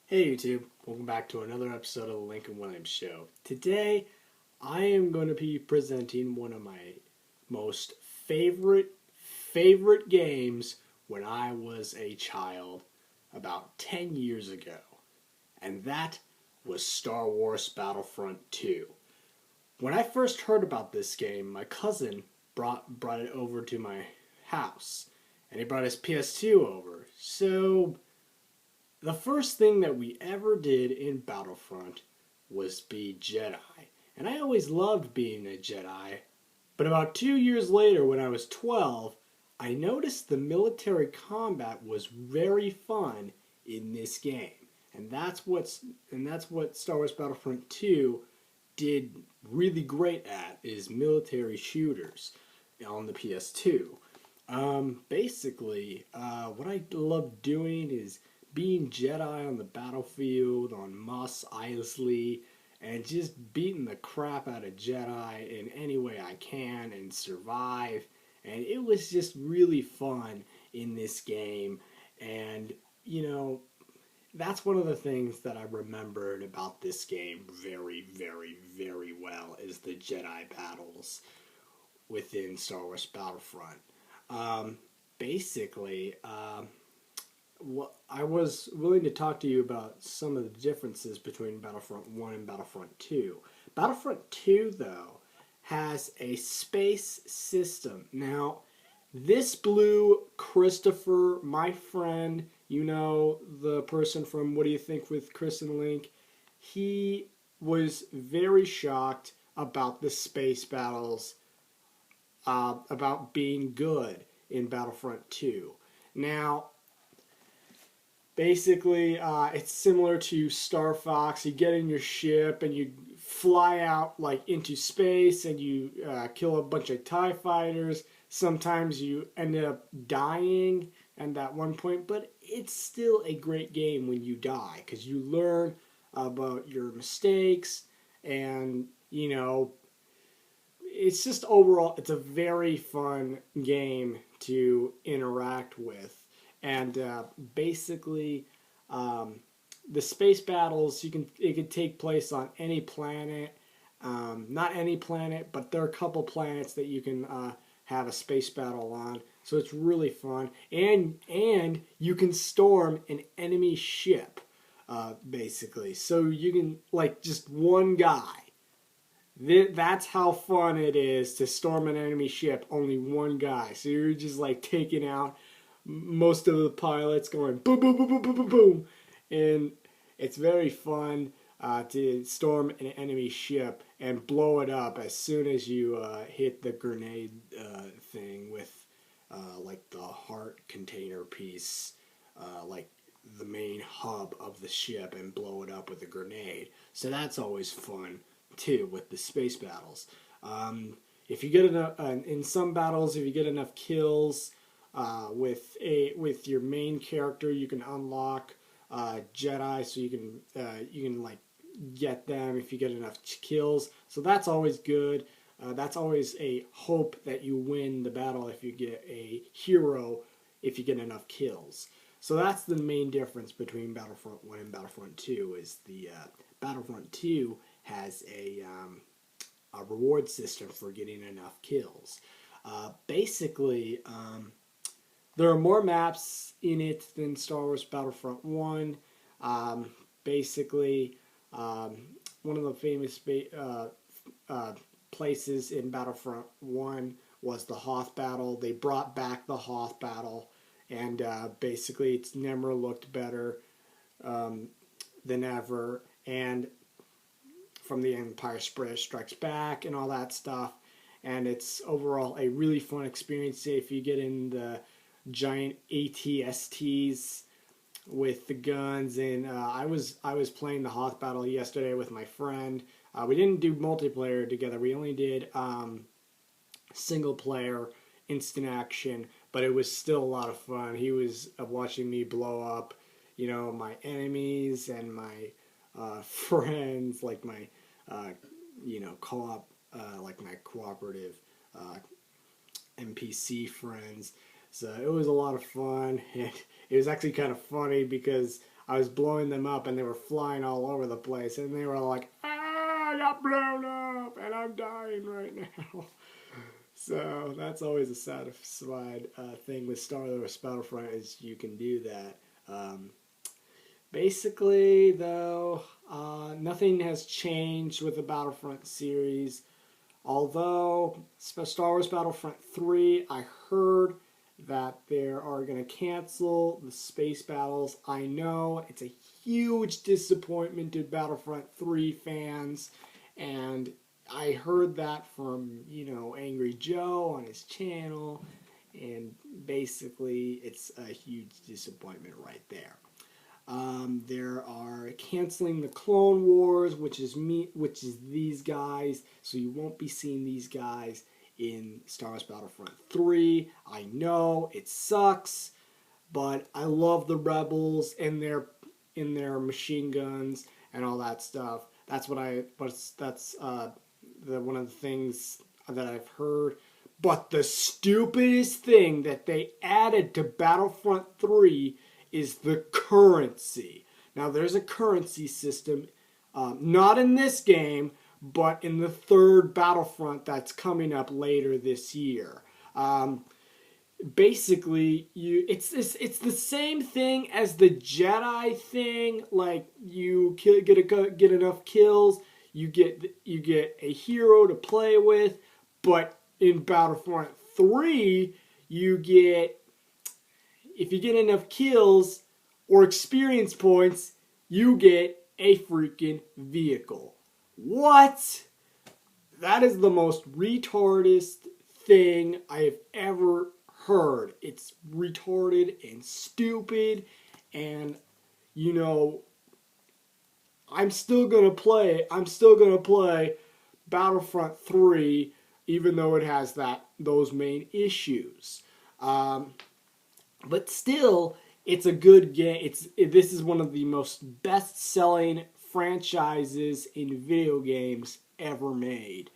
Hey YouTube, welcome back to another episode of the Lincoln Williams Show. Today, I am going to be presenting one of my most favorite games when I was a child about 10 years ago. And that was Star Wars Battlefront 2. When I first heard about this game, my cousin brought it over to my house. And he brought his PS2 over. So the first thing that we ever did in Battlefront was be Jedi. And I always loved being a Jedi. But about 2 years later, when I was 12, I noticed the military combat was very fun in this game. And that's what Star Wars Battlefront 2 did really great at, is military shooters on the PS2. What I love doing is being Jedi on the battlefield, on Mos Eisley, and just beating the crap out of Jedi in any way I can and survive. And it was just really fun in this game. And, that's one of the things that I remembered about this game very well is the Jedi battles within Star Wars Battlefront. Basically, I was willing to talk to you about some of the differences between Battlefront 1 and Battlefront 2. Battlefront 2, though, has a space system. Now, this blew Christopher, my friend, the person from What Do You Think with Chris and Link, he was very shocked about the space battles, about being good in Battlefront 2. Now, basically, it's similar to Star Fox. You get in your ship and you fly out into space and you kill a bunch of TIE fighters. Sometimes you end up dying at that one point, but it's still a great game when you die because you learn about your mistakes and, it's just overall, it's a very fun game to interact with. And basically, the space battles it can take place on any planet. Not any planet, but there are a couple planets that you can have a space battle on. So it's really fun, and you can storm an enemy ship, basically. So you can just one guy. That's how fun it is to storm an enemy ship. Only one guy. So you're just taking out most of the pilots, going boom, boom, boom, boom, boom, boom, boom. And it's very fun to storm an enemy ship and blow it up as soon as you hit the grenade thing with the heart container piece, the main hub of the ship, and blow it up with a grenade. So that's always fun too with the space battles. If you get enough in some battles, if you get enough kills with your main character, you can unlock Jedi, so you can get them if you get enough kills. So that's always good. That's always a hope that you win the battle if you get a hero, if you get enough kills. So that's the main difference between Battlefront 1 and Battlefront 2 is the Battlefront 2 has a reward system for getting enough kills. Basically, there are more maps in it than Star Wars Battlefront 1. Basically, one of the famous places in Battlefront 1 was the Hoth battle. They brought back the Hoth battle, and basically it's never looked better than ever. And from the Empire Strikes Back and all that stuff. And it's overall a really fun experience if you get in the giant ATSTs with the guns. And I was playing the Hoth battle yesterday with my friend. We didn't do multiplayer together. We only did single player instant action, but it was still a lot of fun. He was watching me blow up, my enemies and my friends, my co-op, my cooperative NPC friends. So it was a lot of fun. And it was actually kind of funny because I was blowing them up, and they were flying all over the place, and they were like, "Ah, I got blown up, and I'm dying right now." So that's always a satisfied thing with Star Wars Battlefront is you can do that. Basically, though, nothing has changed with the Battlefront series. Although Star Wars Battlefront 3, I heard that they are going to cancel the space battles. I know it's a huge disappointment to Battlefront 3 fans, and I heard that from, Angry Joe on his channel, and basically it's a huge disappointment right there. There are canceling the Clone Wars, which is these guys, so you won't be seeing these guys in Star Wars Battlefront 3. I know it sucks, but I love the Rebels and their machine guns and all that stuff. That's one of the things that I've heard. But the stupidest thing that they added to Battlefront 3 is the currency. Now, there's a currency system, not in this game, but in the third Battlefront that's coming up later this year. Basically, it's the same thing as the Jedi thing. Like, you get enough kills, you get a hero to play with, but in Battlefront 3, if you get enough kills or experience points, you get a freaking vehicle. What? That is the most retardest thing I have ever heard. It's retarded and stupid, and I'm still gonna play Battlefront 3, even though it has those main issues. But still, it's a good game. This is one of the most best-selling franchises in video games ever made.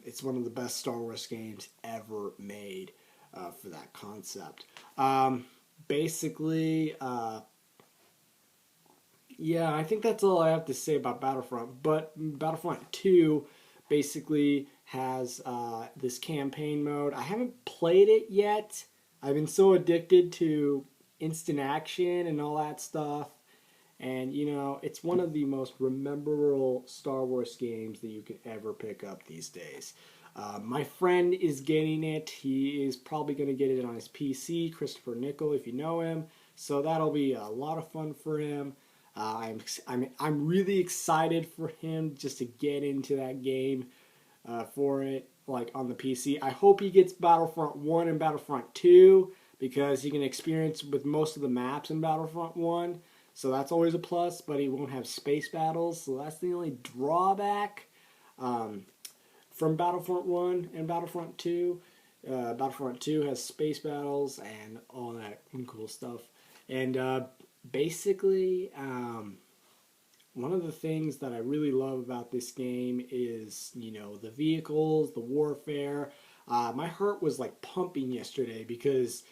It's one of the best Star Wars games ever made for that concept. Basically, yeah, I think that's all I have to say about Battlefront. But Battlefront 2 basically has this campaign mode. I haven't played it yet. I've been so addicted to instant action and all that stuff. And, it's one of the most memorable Star Wars games that you could ever pick up these days. My friend is getting it. He is probably going to get it on his PC, Christopher Nickel, if you know him. So that'll be a lot of fun for him. I'm really excited for him just to get into that game for it, like on the PC. I hope he gets Battlefront 1 and Battlefront 2 because he can experience with most of the maps in Battlefront 1. So that's always a plus, but he won't have space battles. So that's the only drawback from Battlefront 1 and Battlefront 2. Battlefront 2 has space battles and all that cool stuff. And basically, one of the things that I really love about this game is, the vehicles, the warfare. My heart was like pumping yesterday because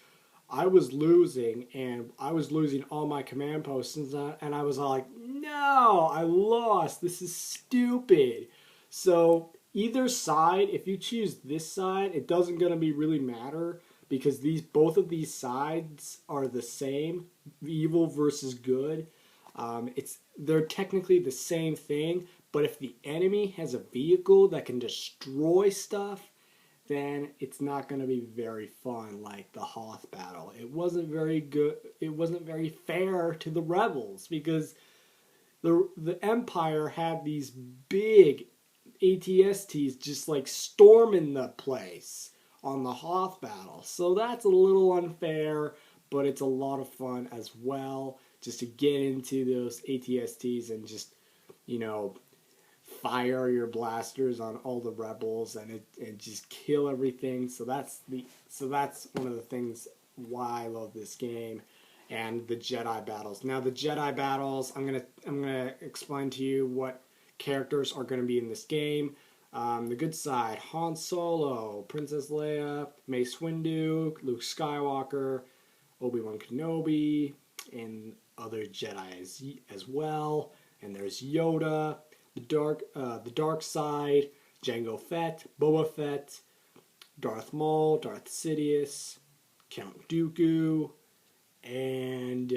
I was losing, and I was losing all my command posts, and I was all like, no, I lost. This is stupid. So either side, if you choose this side, it doesn't going to be really matter because both of these sides are the same, evil versus good. They're technically the same thing, but if the enemy has a vehicle that can destroy stuff, then it's not going to be very fun like the Hoth battle. It wasn't very good. It wasn't very fair to the rebels because the Empire had these big ATSTs just like storming the place on the Hoth battle. So that's a little unfair, but it's a lot of fun as well just to get into those ATSTs and just, fire your blasters on all the rebels and just kill everything. So that's one of the things why I love this game, and the Jedi battles. Now the Jedi battles, I'm gonna explain to you what characters are gonna be in this game. The good side: Han Solo, Princess Leia, Mace Windu, Luke Skywalker, Obi-Wan Kenobi, and other Jedi as well, and there's Yoda, the dark side, Jango Fett, Boba Fett, Darth Maul, Darth Sidious, Count Dooku, and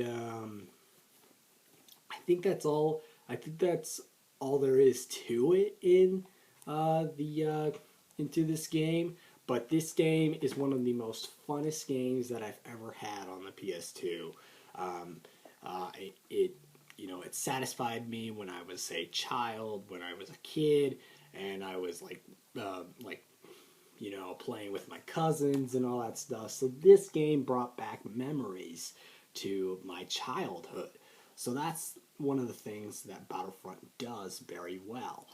I think that's all. I think that's all there is to it in the into this game. But this game is one of the most funnest games that I've ever had on the PS2. It it satisfied me when I was a child, when I was a kid, and I was like playing with my cousins and all that stuff. So this game brought back memories to my childhood. So that's one of the things that Battlefront does very well.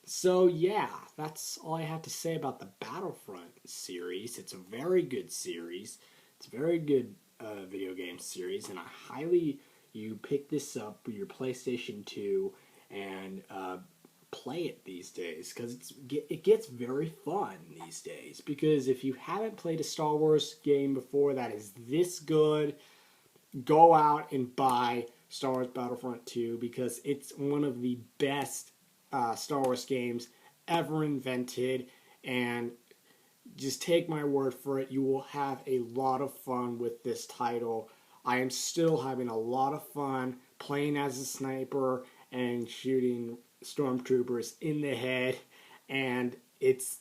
So yeah, that's all I have to say about the Battlefront series. It's a very good series. It's a very good video game series, and I highly you pick this up with your PlayStation 2 and play it these days, because it gets very fun these days. Because if you haven't played a Star Wars game before that is this good, go out and buy Star Wars Battlefront 2, because it's one of the best Star Wars games ever invented, and just take my word for it, you will have a lot of fun with this title. I am still having a lot of fun playing as a sniper and shooting stormtroopers in the head, and it's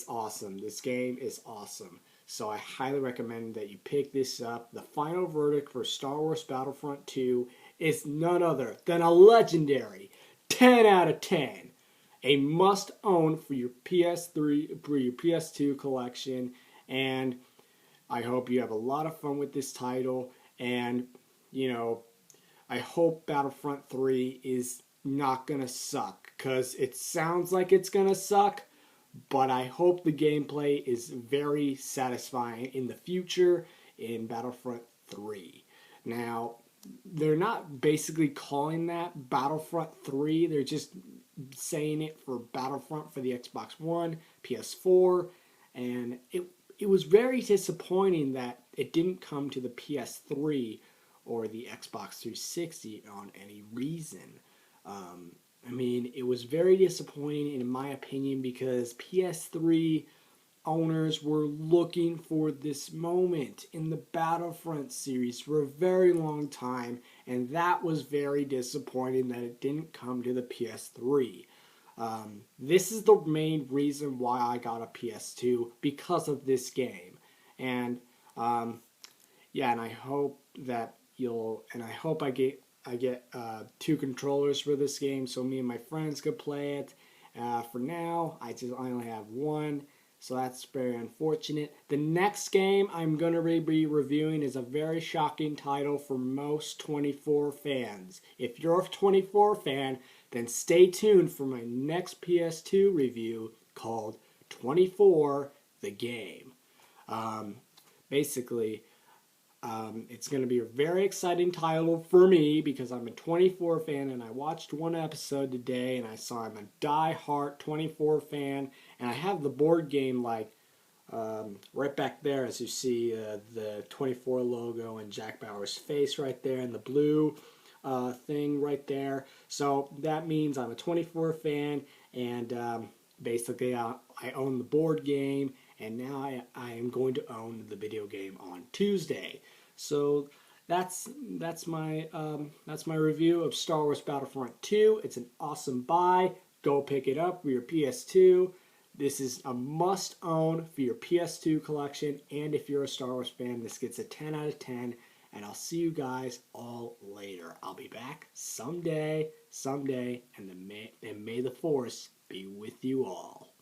awesome. This game is awesome. So I highly recommend that you pick this up. The final verdict for Star Wars Battlefront 2 is none other than a legendary 10 out of 10. A must-own for your PS3, for your PS2 collection, and I hope you have a lot of fun with this title, and, I hope Battlefront 3 is not going to suck, because it sounds like it's going to suck, but I hope the gameplay is very satisfying in the future in Battlefront 3. Now, they're not basically calling that Battlefront 3, they're just saying it for Battlefront for the Xbox One, PS4, and it was very disappointing that it didn't come to the PS3 or the Xbox 360 on any reason. It was very disappointing in my opinion, because PS3 owners were looking for this moment in the Battlefront series for a very long time, and that was very disappointing that it didn't come to the PS3. This is the main reason why I got a PS2, because of this game. And and I hope that I get 2 controllers for this game, so me and my friends could play it. For now, I only have 1, so that's very unfortunate. The next game I'm going to be reviewing is a very shocking title for most 24 fans. If you're a 24 fan, then stay tuned for my next PS2 review called 24 The Game. It's going to be a very exciting title for me, because I'm a 24 fan, and I watched 1 episode today, and I saw I'm a die-hard 24 fan, and I have the board game right back there, as you see the 24 logo and Jack Bauer's face right there, and the blue thing right there. So that means I'm a 24 fan, and I own the board game, and now I am going to own the video game on Tuesday. So that's my review of Star Wars Battlefront 2. It's an awesome buy. Go pick it up for your PS2. This is a must-own for your PS2 collection, and if you're a Star Wars fan, this gets a 10 out of 10, and I'll see you guys all later. I'll be back someday, and may the Force be with you all.